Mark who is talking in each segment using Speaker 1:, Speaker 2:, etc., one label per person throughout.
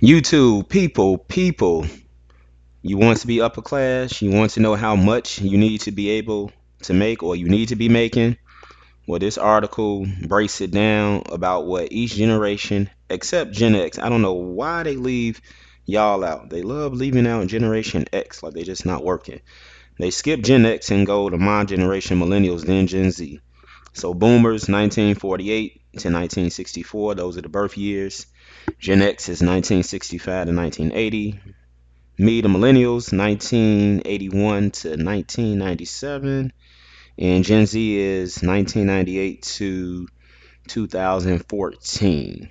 Speaker 1: YouTube people, you want to be upper class, you want to know how much you need to be able to make or you need to be making. Well, this article breaks it down about what each generation, except Gen X. I don't know why they leave y'all out. They love leaving out Generation X like they just not working. They skip Gen X and go to my generation, millennials, then Gen Z. So boomers, 1948 to 1964, those are the birth years. Gen X is 1965 to 1980. Me, the millennials, 1981 to 1997. And Gen Z is 1998 to 2014.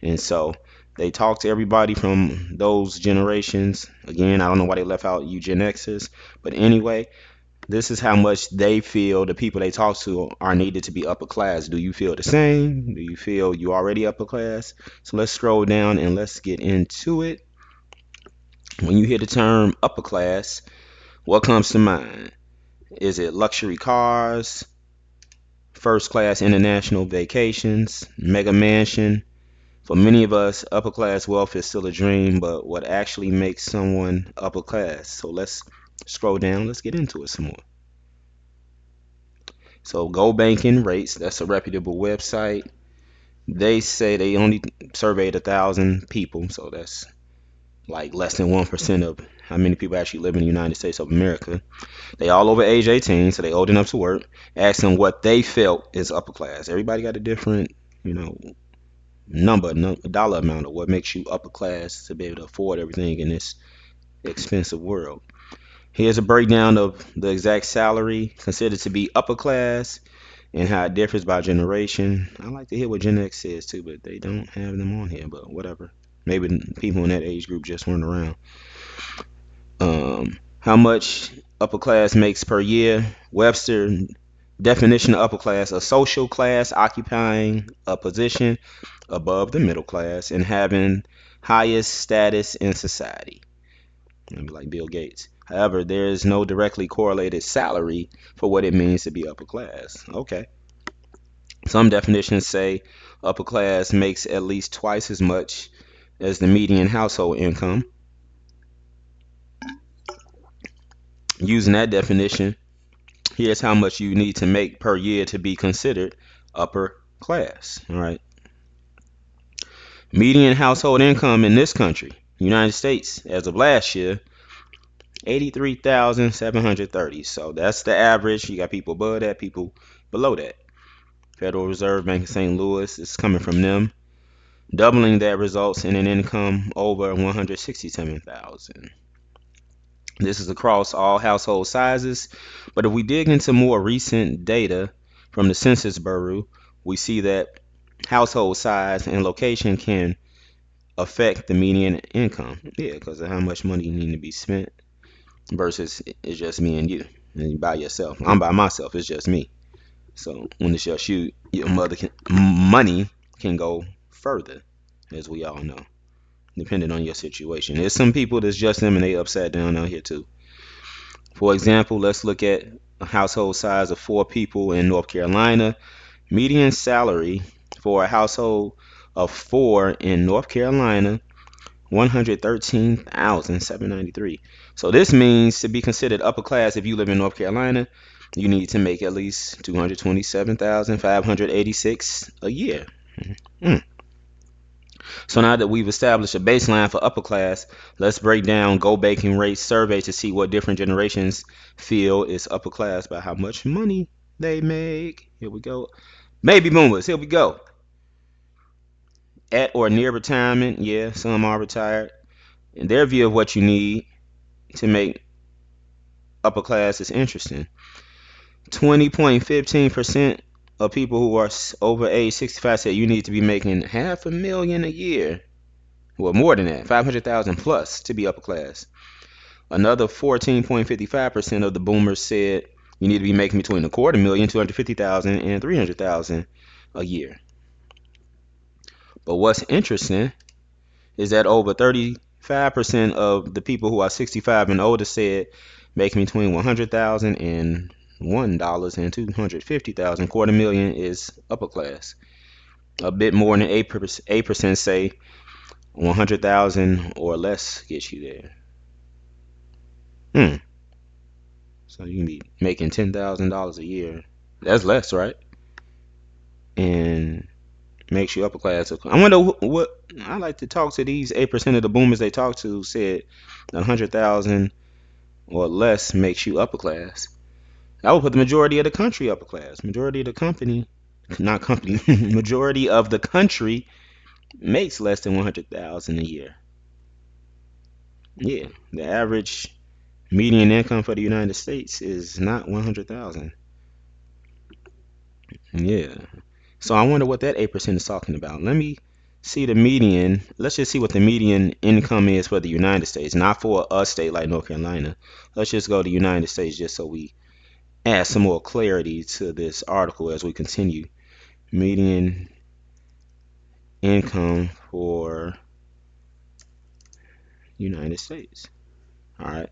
Speaker 1: And so they talk to everybody from those generations. Again, I don't know why they left out you Gen Xers. But anyway, this is how much they feel the people they talk to are needed to be upper class. Do you feel the same? Do you feel you already upper class? So let's scroll down and let's get into it. When you hear the term upper class, what comes to mind? Is it luxury cars, first class international vacations, mega mansion? For many of us, upper class wealth is still a dream, but what actually makes someone upper class? So let's scroll down, let's get into it some more. So Go Banking Rates, that's a reputable website. They say they only surveyed 1,000 people, so that's like less than 1% of how many people actually live in the United States of America. They all over age 18, so they old enough to work. Ask them what they felt is upper class. Everybody got a different, you know, dollar amount of what makes you upper class to be able to afford everything in this expensive world. Here's a breakdown of the exact salary considered to be upper class and how it differs by generation. I like to hear what Gen X says too, but they don't have them on here, but whatever. Maybe people in that age group just weren't around. How much upper class makes per year? Webster definition of upper class: a social class occupying a position above the middle class and having highest status in society. Maybe like Bill Gates. However, there is no directly correlated salary for what it means to be upper class. Okay. Some definitions say upper class makes at least twice as much as the median household income. Using that definition, here's how much you need to make per year to be considered upper class. All right. Median household income in this country, United States, as of last year, 83,730. So that's the average. You got people above that, people below that. Federal Reserve Bank of St. Louis is coming from them. Doubling that results in an income over 167,000. This is across all household sizes, but if we dig into more recent data from the Census Bureau, we see that household size and location can affect the median income. Yeah, because of how much money you need to be spent versus it's just me and you. And you by yourself. I'm by myself. It's just me. So when it's just you, your money can go further, as we all know, depending on your situation. There's some people that's just them and they upside down out here too. For example, let's look at a household size of 4 people in North Carolina. Median salary for a household of 4 in North Carolina, 113,793. So this means to be considered upper class if you live in North Carolina, you need to make at least 227,586 a year. Mm. So now that we've established a baseline for upper class, let's break down Go Baking Rates survey to see what different generations feel is upper class by how much money they make. Here we go. Baby boomers, here we go. At or near retirement, yeah, some are retired. And their view of what you need to make upper class is interesting. 20.15% of people who are over age 65 said you need to be making half a million a year. Well, more than that, 500,000 plus to be upper class. Another 14.55% of the boomers said you need to be making between a quarter million, 250,000, and 300,000 a year. But what's interesting is that over 35% of the people who are 65 and older said making between 100,000 and $1 and 250,000, quarter million is upper class. A bit more than 8% say 100,000 or less gets you there. Hmm. So you can be making $10,000 a year. That's less, right? And makes you upper class. I wonder what I like to talk to these 8% of the boomers they talk to said that 100,000 or less makes you upper class. I would put the majority of the country upper class. Majority of the company, not company, majority of the country makes less than 100,000 a year. Yeah, the average median income for the United States is not 100,000. Yeah. So I wonder what that 8% is talking about. Let me see the median. Let's just see what the median income is for the United States, not for a state like North Carolina. Let's just go to the United States just so we add some more clarity to this article as we continue. Median income for United States. All right.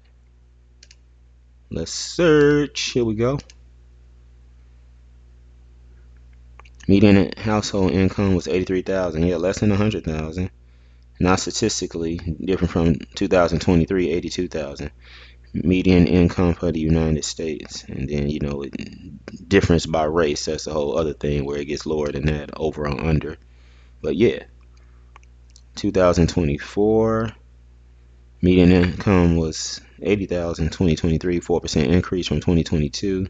Speaker 1: Let's search. Here we go. Median household income was 83,000. Yeah, less than 100,000. Not statistically different from 2023, 82,000. Median income for the United States, and then difference by race. That's a whole other thing where it gets lower than that, over or under. But yeah, 2024 median income was 80,000. 2023, 4% increase from 2022.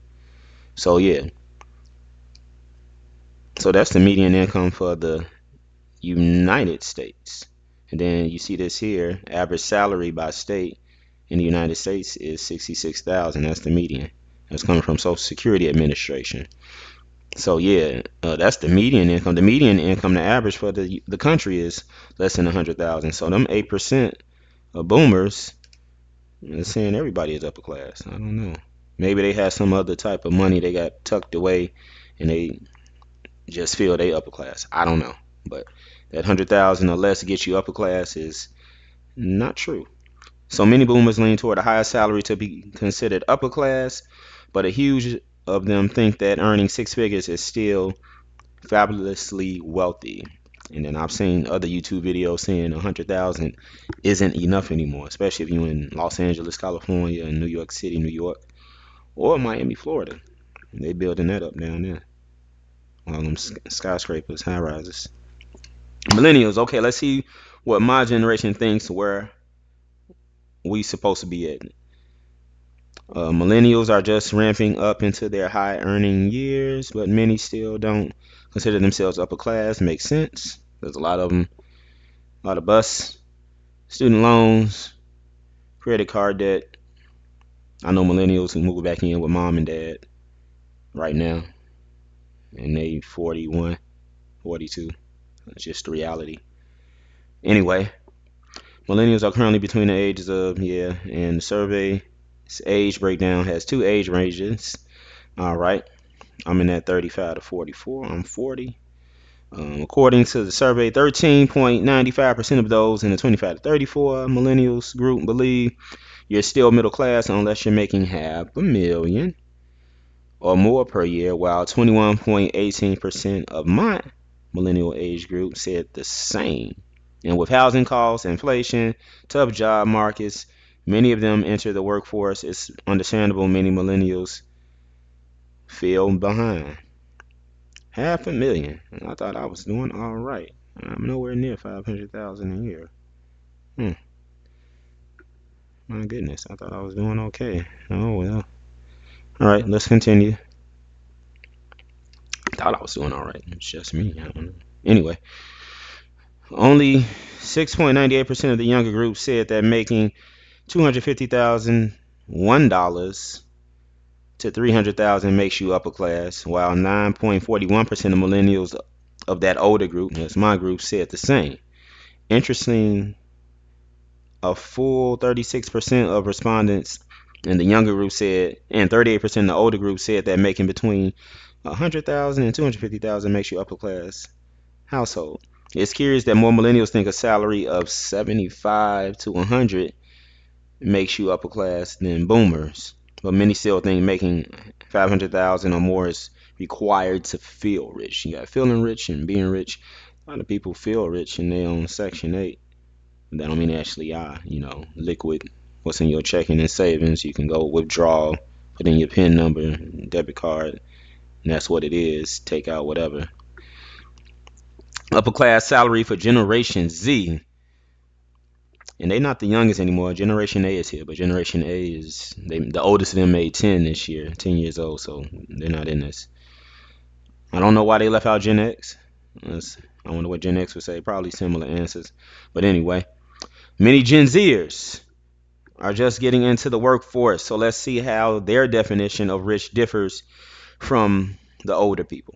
Speaker 1: So yeah, so that's the median income for the United States. And then you see this here, average salary by state in the United States is 66,000. That's the median. That's coming from Social Security Administration. So yeah, that's the median income. The median income, the average for the country is less than 100,000. So them 8% of boomers is saying everybody is upper class. I don't know. Maybe they have some other type of money they got tucked away, and they just feel they upper class. I don't know, but that 100,000 or less gets you upper class is not true. So many boomers lean toward a higher salary to be considered upper class, but a huge of them think that earning six figures is still fabulously wealthy. And then I've seen other YouTube videos saying 100,000 isn't enough anymore, especially if you're in Los Angeles, California, and New York City, New York, or Miami, Florida. They building that up down there. All them skyscrapers, high rises. Millennials. Okay, let's see what my generation thinks where we supposed to be at. Millennials are just ramping up into their high earning years, but many still don't consider themselves upper class. Makes sense. There's a lot of them, a lot of bus, student loans, credit card debt. I know millennials who move back in with mom and dad right now, and they 41, 42. That's just the reality. Anyway, millennials are currently between the ages of, yeah, and the survey age breakdown has two age ranges. All right. I'm in that 35 to 44. I'm 40. According to the survey, 13.95% of those in the 25 to 34 millennials group believe you're still middle class unless you're making half a million or more per year, while 21.18% of my millennial age group said the same. And with housing costs, inflation, tough job markets, many of them enter the workforce. It's understandable many millennials feel behind. Half a million. I thought I was doing all right. I'm nowhere near 500,000 a year. Hmm. My goodness, I thought I was doing okay. Oh well. All right, let's continue. Thought I was doing all right. It's just me. I don't know. Anyway, only 6.98% of the younger group said that making $250,001 to 300,000 makes you upper class, while 9.41% of millennials of that older group, that's my group, said the same. Interesting, a full 36% of respondents in the younger group said, and 38% in the older group said that making between 100,000 and 250,000 makes you upper class household. It's curious that more millennials think a salary of 75 to 100 makes you upper class than boomers, but many still think making 500,000 or more is required to feel rich. You got feeling rich and being rich. A lot of people feel rich and they own Section 8. That don't mean they actually are, liquid. What's in your checking and savings, you can go withdraw, put in your PIN number, debit card, and that's what it is. Take out whatever. Upper class salary for Generation Z, and they not the youngest anymore. Generation A is here, but Generation A is the oldest of them made 10 this year, 10 years old, so they're not in this. I don't know why they left out Gen X. I wonder what Gen X would say. Probably similar answers, but anyway, many Gen Zers are just getting into the workforce, so let's see how their definition of rich differs from the older people.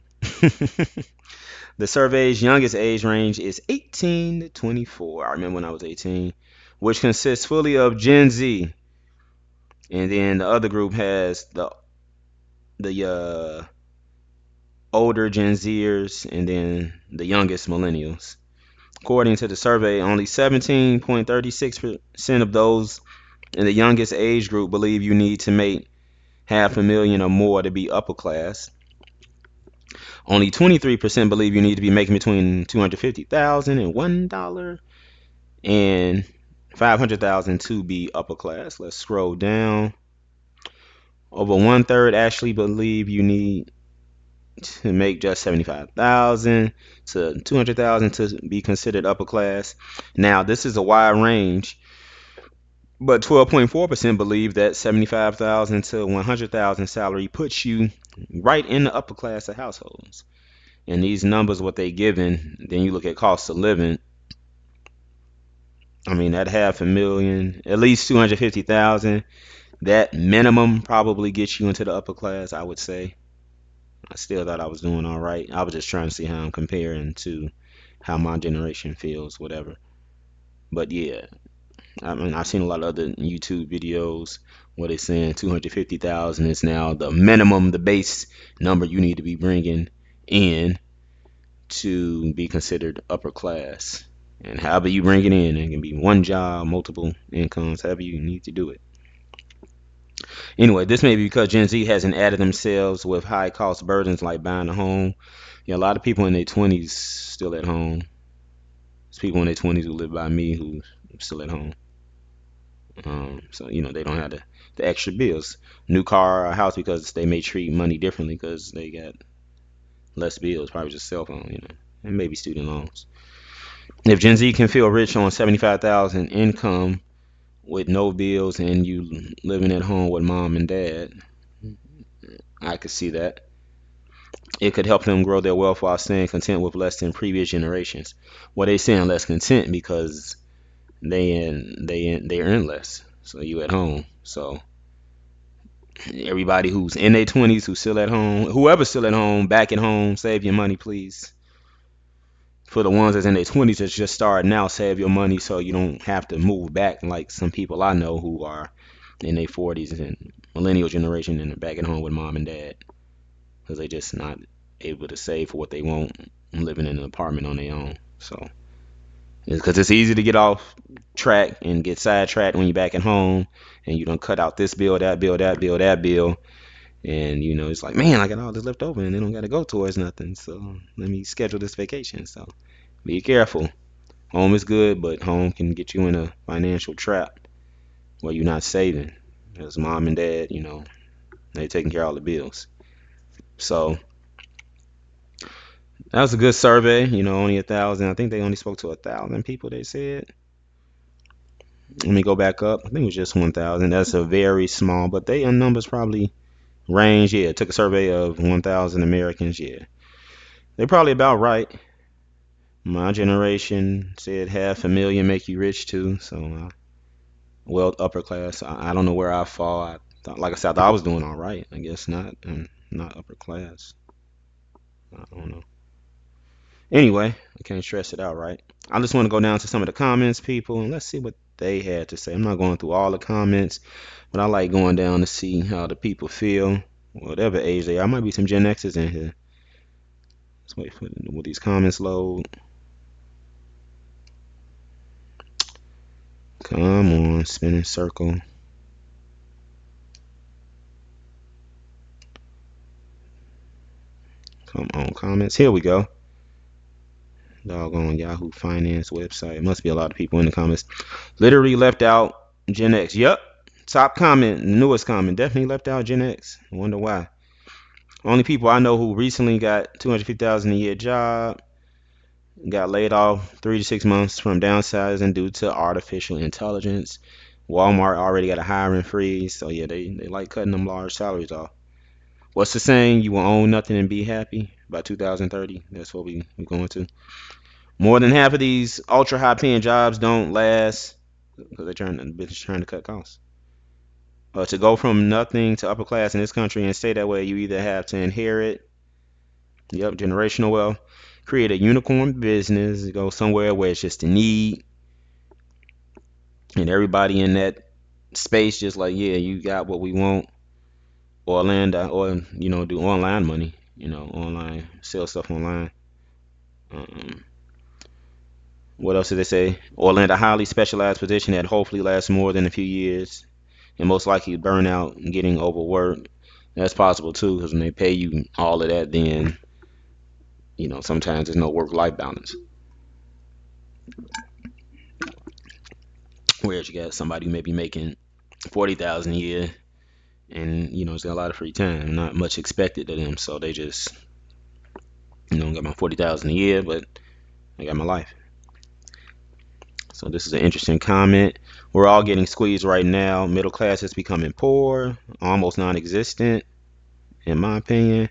Speaker 1: The survey's youngest age range is 18 to 24. I remember when I was 18, which consists fully of Gen Z, and then the other group has the older Gen Zers, and then the youngest millennials. According to the survey, only 17.36% of those in the youngest age group believe you need to make half a million or more to be upper class. Only 23% believe you need to be making between 250,000 and $1 and 500,000 to be upper class. Let's scroll down. Over one third actually believe you need to make just 75,000 to 200,000 to be considered upper class. Now, this is a wide range, but 12.4% believe that 75,000 to 100,000 salary puts you right in the upper class of households. And these numbers, what they given, then you look at cost of living. I mean, that half a million, at least 250,000, that minimum probably gets you into the upper class, I would say. I still thought I was doing all right. I was just trying to see how I'm comparing to how my generation feels, whatever. But yeah, I mean, I've seen a lot of other YouTube videos where they're saying 250,000 is now the minimum, the base number you need to be bringing in to be considered upper class. And however you bring it in, it can be one job, multiple incomes, however you need to do it. Anyway, this may be because Gen Z hasn't added themselves with high cost burdens like buying a home. Yeah, a lot of people in their 20s still at home. There's people in their 20s who live by me who still at home. So they don't have the extra bills, new car or house, because they may treat money differently because they got less bills, probably just cell phone, and maybe student loans. If Gen Z can feel rich on 75,000 income with no bills and you living at home with mom and dad, I could see that. It could help them grow their wealth while staying content with less than previous generations. Well, they saying less content because they earn less. So you at home. So everybody who's in their 20s who's still at home, whoever's still at home, back at home, save your money, please. For the ones that's in their 20s that's just starting out, save your money so you don't have to move back like some people I know who are in their 40s and millennial generation and they're back at home with mom and dad because they just not able to save for what they want living in an apartment on their own. So, because it's easy to get off track and get sidetracked when you're back at home and you don't cut out this bill, that bill, that bill, that bill. And it's like, man, I got all this left over and they don't got to go towards nothing. So let me schedule this vacation. So be careful. Home is good, but home can get you in a financial trap where you're not saving. Because mom and dad, they taking care of all the bills. So that was a good survey. Only 1,000. I think they only spoke to 1,000 people. They said. Let me go back up. I think it was just 1,000. That's a very small, but they numbers probably range. Yeah, took a survey of 1,000 Americans. Yeah, they probably about right. My generation said half a million make you rich too. So, well, upper class. I don't know where I fall. I thought, like I said, I thought I was doing all right. I guess not. I'm not upper class. I don't know. Anyway, I can't stress it out, right? I just want to go down to some of the comments, people, and let's see what they had to say. I'm not going through all the comments, but I like going down to see how the people feel, whatever age they are. Might be some Gen X's in here. Let's wait for will these comments load. Come on, spinning circle. Come on, comments. Here we go. doggone Yahoo Finance website. It must be a lot of people in the comments. Literally left out Gen X. Yep. Top comment, newest comment, definitely left out Gen X. I wonder why. Only people I know who recently got 250,000 a year job got laid off 3 to 6 months from downsizing due to artificial intelligence. Walmart already got a hiring freeze, so yeah, they like cutting them large salaries off. What's the saying? You will own nothing and be happy by 2030. That's what we going to. More than half of these ultra high paying jobs don't last because they're trying to cut costs. To go from nothing to upper class in this country and stay that way, you either have to inherit, yep, generational wealth, create a unicorn business, go somewhere where it's just a need, and everybody in that space just like, yeah, you got what we want, or land, or do online money, online, sell stuff online. Um, what else did they say? Or land a highly specialized position that hopefully lasts more than a few years, and most likely burn out and getting overworked. That's possible too, because when they pay you all of that, then sometimes there's no work-life balance. Whereas you got somebody who may be making 40,000 a year, and it's got a lot of free time, not much expected of them, so they just got my 40,000 a year, but I got my life. So this is an interesting comment. We're all getting squeezed right now. Middle class is becoming poor, almost non-existent, in my opinion.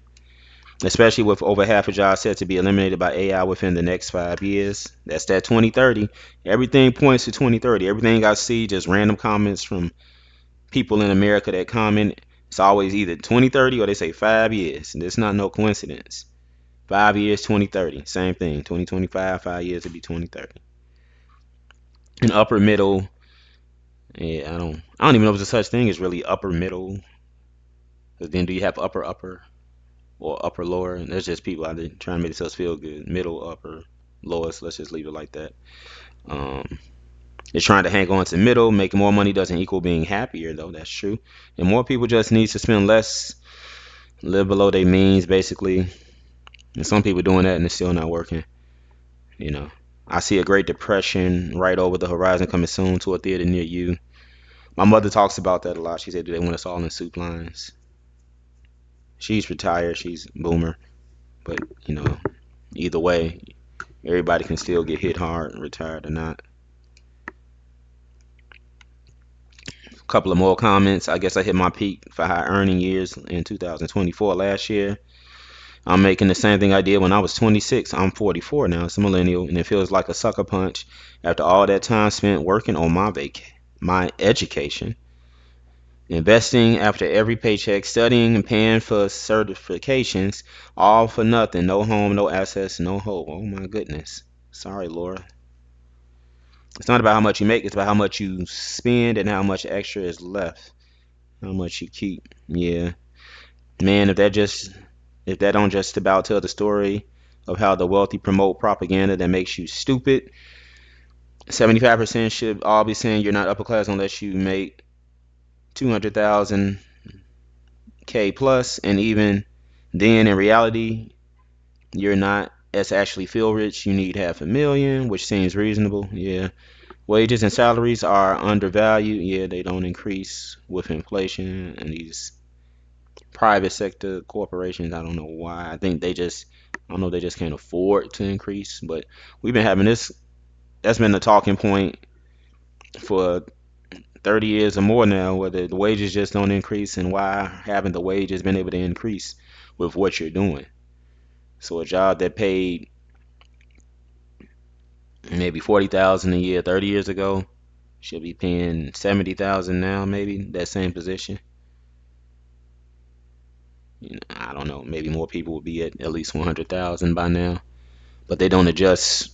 Speaker 1: Especially with over half of jobs set to be eliminated by AI within the next 5 years. That's that 2030. Everything points to 2030. Everything I see, just random comments from people in America that comment, it's always either 2030 or they say 5 years. And it's not no coincidence. 5 years, 2030. Same thing. 2025, 5 years, it'd be 2030. And upper middle, yeah, I don't even know if there's such thing as really upper middle. Because then do you have upper or upper lower? And there's just people out there trying to make themselves feel good. Middle, upper, lowest. Let's just leave it like that. Um, they're trying to hang on to middle. Making more money doesn't equal being happier, though. That's true. And more people just need to spend less, live below their means, basically. And some people doing that and it's still not working. You know, I see a Great Depression right over the horizon coming soon to a theater near you. My mother talks about that a lot. She said, "Do they want us all in soup lines?" She's retired. She's a boomer, but either way, everybody can still get hit hard, retired or not. A couple of more comments. I guess I hit my peak for high earning years in 2024 last year. I'm making the same thing I did when I was 26. I'm 44 now. It's a millennial, and it feels like a sucker punch after all that time spent working on my education, investing after every paycheck, studying and paying for certifications, all for nothing. No home, no assets, no hope. Oh my goodness. Sorry, Laura. It's not about how much you make, it's about how much you spend and how much extra is left. How much you keep. Yeah. Man, if that don't just about tell the story of how the wealthy promote propaganda that makes you stupid, 75% should all be saying you're not upper class unless you make 200,000 K plus, and even then in reality you're not as actually feel rich. You need half a million, which seems reasonable. Yeah. Wages and salaries are undervalued. Yeah, they don't increase with inflation, and these private sector corporations, I don't know why. I don't know, they just can't afford to increase. But we've been having this, that's been the talking point for 30 years or more now, where the wages just don't increase, and why haven't the wages been able to increase with what you're doing? So a job that paid maybe 40,000 a year 30 years ago should be paying 70,000 now, maybe that same position. I don't know, maybe more people would be at least 100,000 by now, but they don't adjust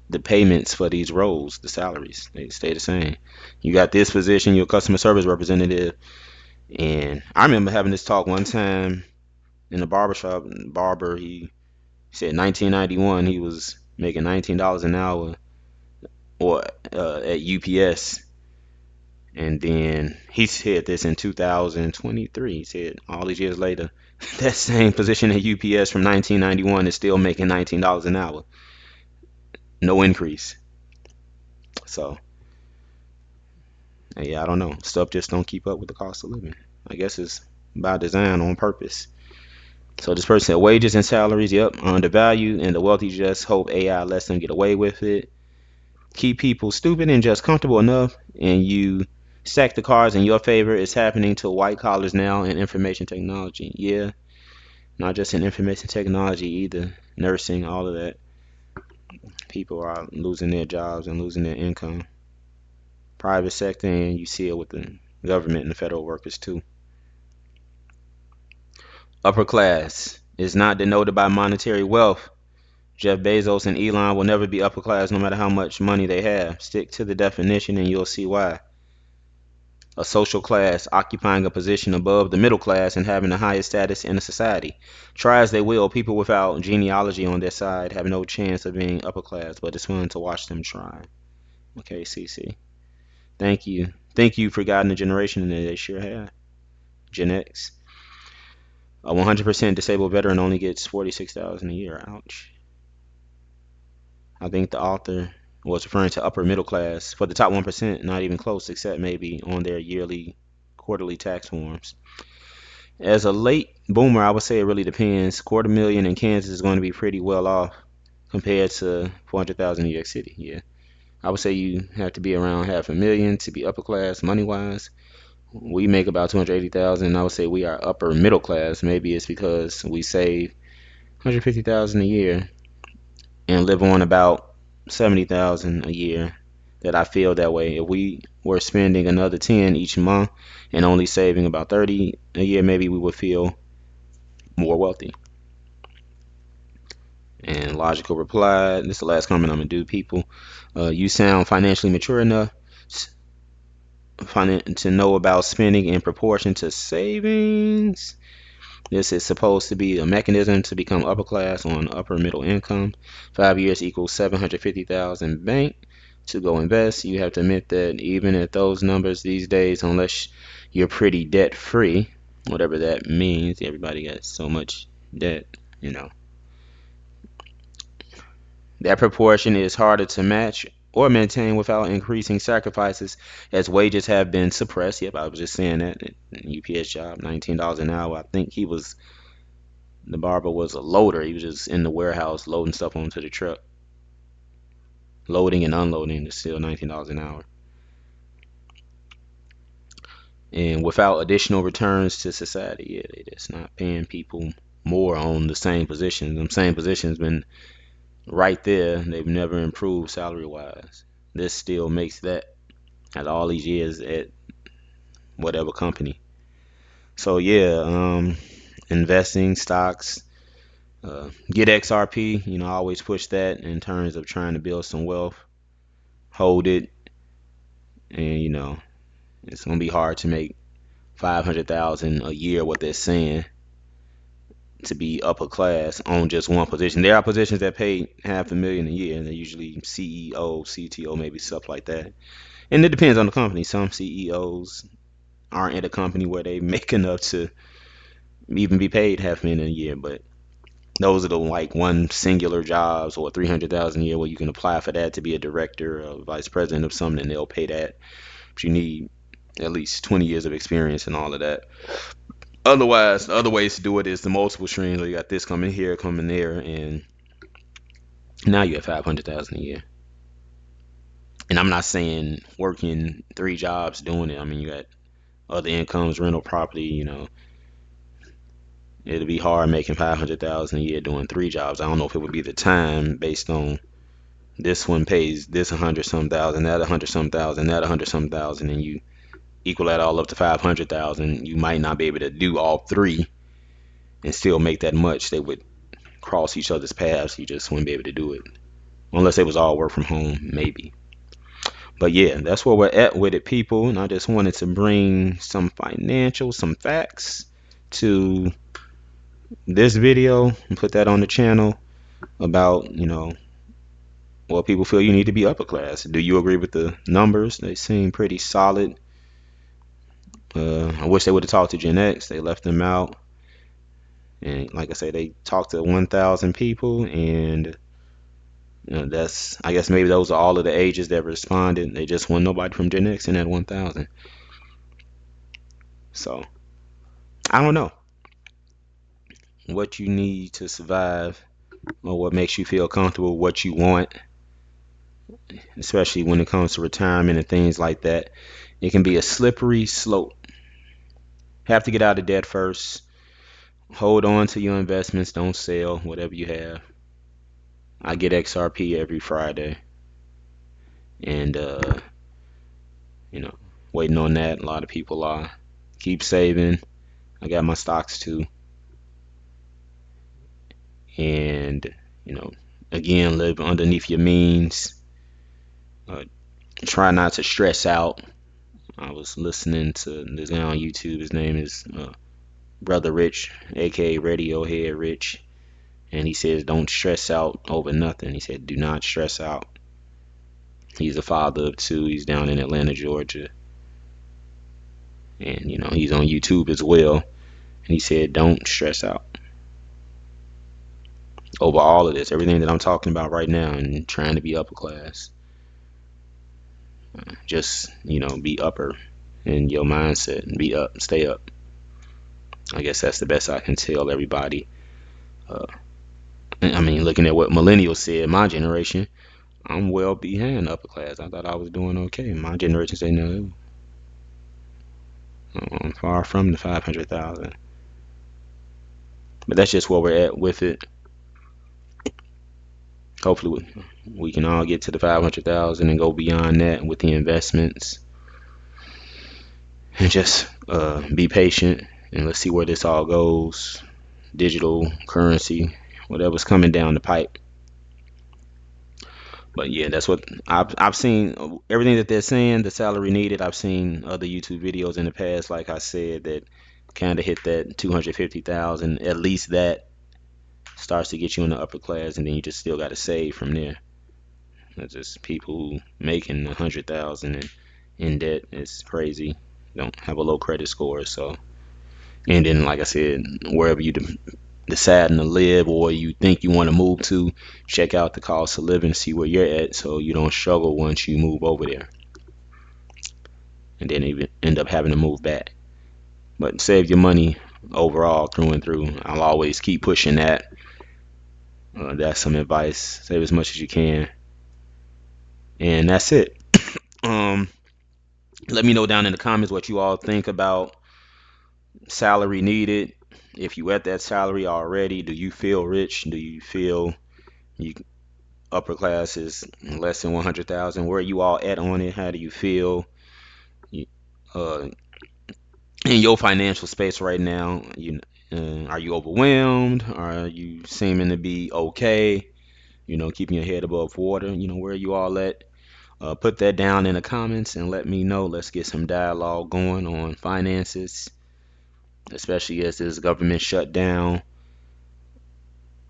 Speaker 1: the payments for these roles, the salaries, they stay the same. You got this position, you're a customer service representative, and I remember having this talk one time in the barbershop. Barber, he said 1991 he was making $19 an hour, or at UPS, and then he said this in 2023. He said all these years later, That same position at UPS from 1991 is still making $19 an hour. No increase. So, yeah, I don't know. Stuff just don't keep up with the cost of living. I guess it's by design on purpose. So this person said wages and salaries, yep, are undervalued, and the wealthy just hope AI lets them get away with it. Keep people stupid and just comfortable enough, and you stack the cards in your favor. It's happening to white collars now in information technology. Yeah, not just in information technology either. Nursing, all of that. People are losing their jobs and losing their income. Private sector, and you see it with the government and the federal workers too. Upper class is not denoted by monetary wealth. Jeff Bezos and Elon will never be upper class no matter how much money they have. Stick to the definition and you'll see why. A social class occupying a position above the middle class and having the highest status in a society. Try as they will, people without genealogy on their side have no chance of being upper class, but it's fun to watch them try. Okay, CC. Thank you. Thank you for guiding the generation, and they sure have. Gen X. A 100% disabled veteran only gets 46,000 a year. Ouch. I think the author was referring to upper middle class. For the top 1%, not even close, except maybe on their yearly, quarterly tax forms. As a late boomer, I would say it really depends. Quarter million in Kansas is going to be pretty well off compared to 400,000 in New York City. Yeah, I would say you have to be around half a million to be upper class money wise. We make about 280,000. I would say we are upper middle class. Maybe it's because we save 150,000 a year and live on about 70,000 a year that I feel that way. If we were spending another 10 each month and only saving about 30 a year, maybe we would feel more wealthy. And logical reply, this is the last comment I'm gonna do, people. You sound financially mature enough to know about spending in proportion to savings. This is supposed to be a mechanism to become upper class on upper middle income. 5 years equals 750,000 bank to go invest. You have to admit that even at those numbers these days, unless you're pretty debt free, whatever that means, everybody got so much debt, you know. That proportion is harder to match or maintain without increasing sacrifices as wages have been suppressed. Yep, I was just saying that. UPS job, $19 an hour. I think the barber was a loader. He was just in the warehouse loading stuff onto the truck. Loading and unloading is still $19 an hour. And without additional returns to society, yeah, they just not paying people more on the same positions. Them same positions been right there. They've never improved salary wise. This still makes that at all these years at whatever company. So yeah, investing stocks, get XRP. You know, I always push that in terms of trying to build some wealth. Hold it, and you know, it's gonna be hard to make 500,000 a year. What they're saying to be upper class on just one position. There are positions that pay half a million a year, and they're usually CEO, CTO, maybe stuff like that. And it depends on the company. Some CEOs aren't at a company where they make enough to even be paid half a million a year, but those are the like one singular jobs or 300,000 a year where you can apply for that to be a director or vice president of something, and they'll pay that. But you need at least 20 years of experience and all of that. Otherwise, the other ways to do it is the multiple streams. So you got this coming here, coming there, and now you have 500,000 a year. And I'm not saying working three jobs doing it. I mean, you got other incomes, rental property. You know, it'll be hard making 500,000 a year doing three jobs. I don't know if it would be the time based on this one pays this 100 some thousand, that 100 some thousand, that 100 some thousand, and you equal that all up to 500,000. You might not be able to do all three and still make that much. They would cross each other's paths. You just wouldn't be able to do it unless it was all work from home, maybe. But yeah, that's where we're at with it, people. And I just wanted to bring some some facts to this video and put that on the channel about, well, people feel you need to be upper class. Do you agree with the numbers? They seem pretty solid. I wish they would have talked to Gen X. They left them out. And like I say, they talked to 1,000 people, and that's, I guess maybe those are all of the ages that responded. They just want nobody from Gen X in that 1,000. So I don't know what you need to survive or what makes you feel comfortable, what you want, especially when it comes to retirement and things like that. It can be a slippery slope. Have to get out of debt first. Hold on to your investments. Don't sell whatever you have. I get XRP every Friday, and you know, waiting on that. A lot of people are. Keep saving. I got my stocks too, and you know, again, live underneath your means. Uh, Try not to stress out. I was listening to this guy on YouTube. His name is Brother Rich, aka Radiohead Rich, and he says don't stress out over nothing. He said do not stress out. He's a father of two. He's down in Atlanta, Georgia, and he's on YouTube as well. And he said don't stress out over all of this, everything that I'm talking about right now, and trying to be upper class. Just be upper in your mindset and be up, stay up. I guess that's the best I can tell everybody. Uh, I mean, looking at what millennials said, my generation, I'm well behind upper class. I thought I was doing okay. My generation say no, I'm far from the 500,000. But that's just where we're at with it. Hopefully, we can all get to the 500,000 and go beyond that with the investments, and just be patient and let's see where this all goes. Digital currency, whatever's coming down the pipe. But yeah, that's what I've seen. Everything that they're saying, the salary needed. I've seen other YouTube videos in the past, like I said, that kind of hit that 250,000. At least that starts to get you in the upper class, and then you just still got to save from there. That's just people who making 100,000 and in debt. It's crazy. Don't have a low credit score, so. And then, like I said, wherever you deciding to live or you think you want to move to, check out the cost of living, see where you're at, so you don't struggle once you move over there, and then even end up having to move back. But save your money overall through and through. I'll always keep pushing that. That's some advice. Save as much as you can, and that's it. Um, Let me know down in the comments what you all think about salary needed. If you at that salary already, do you feel rich? Do you feel you upper class is less than 100,000? Where are you all at on it? How do you feel uh, in your financial space right now? Are you overwhelmed? Are you seeming to be okay? Keeping your head above water. Where are you all at? Put that down in the comments and let me know. Let's get some dialogue going on finances, especially as this government shutdown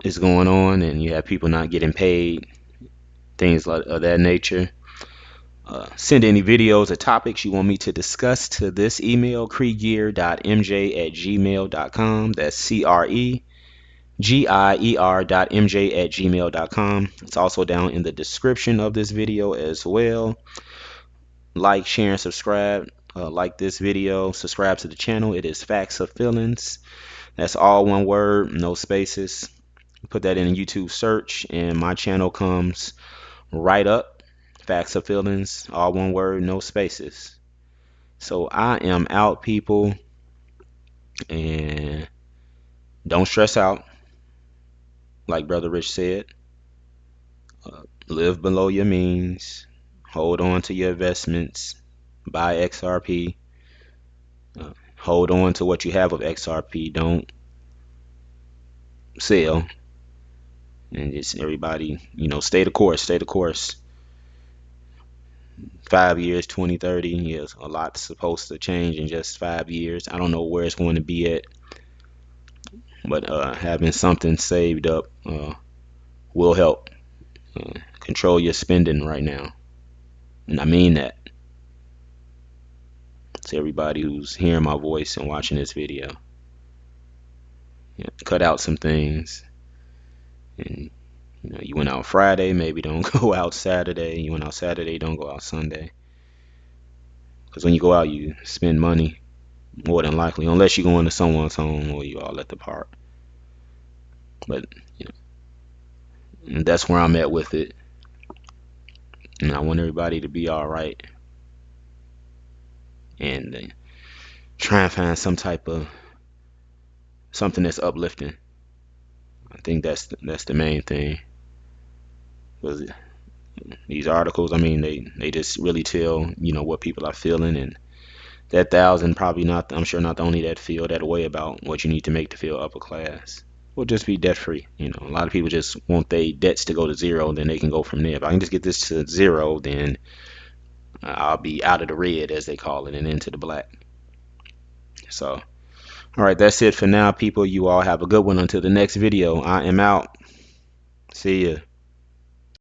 Speaker 1: is going on and you have people not getting paid, things like of that nature. Send any videos or topics you want me to discuss to this email, cregier.mj@gmail.com. That's CREGIER.mj@gmail.com. It's also down in the description of this video as well. Like, share, and subscribe. Like this video, subscribe to the channel. It is Facts of Feelings. That's all one word, no spaces. Put that in a YouTube search, and my channel comes right up. Facts of Feelings, all one word, no spaces. So I am out, people, and don't stress out. Like Brother Rich said, live below your means. Hold on to your investments. Buy XRP. Hold on to what you have of XRP. Don't sell. And just everybody, stay the course. Stay the course. 5 years, 20, 30 years. A lot's supposed to change in just 5 years. I don't know where it's going to be at, but having something saved up will help. Control your spending right now, and I mean that to everybody who's hearing my voice and watching this video. cut out some things. And you went out Friday, maybe don't go out Saturday. You went out Saturday, don't go out Sunday. Because when you go out, you spend money more than likely, unless you go into someone's home or you all at the park. But and that's where I'm at with it. And I want everybody to be all right and try and find some type of something that's uplifting. I think that's the main thing. Because these articles, I mean, they just really tell what people are feeling, and that thousand probably not. I'm sure not only that feel that way about what you need to make to feel upper class. Or just be debt free. A lot of people just want their debts to go to zero, then they can go from there. If I can just get this to zero, then I'll be out of the red, as they call it, and into the black. So, all right, that's it for now, people. You all have a good one until the next video. I am out. See ya.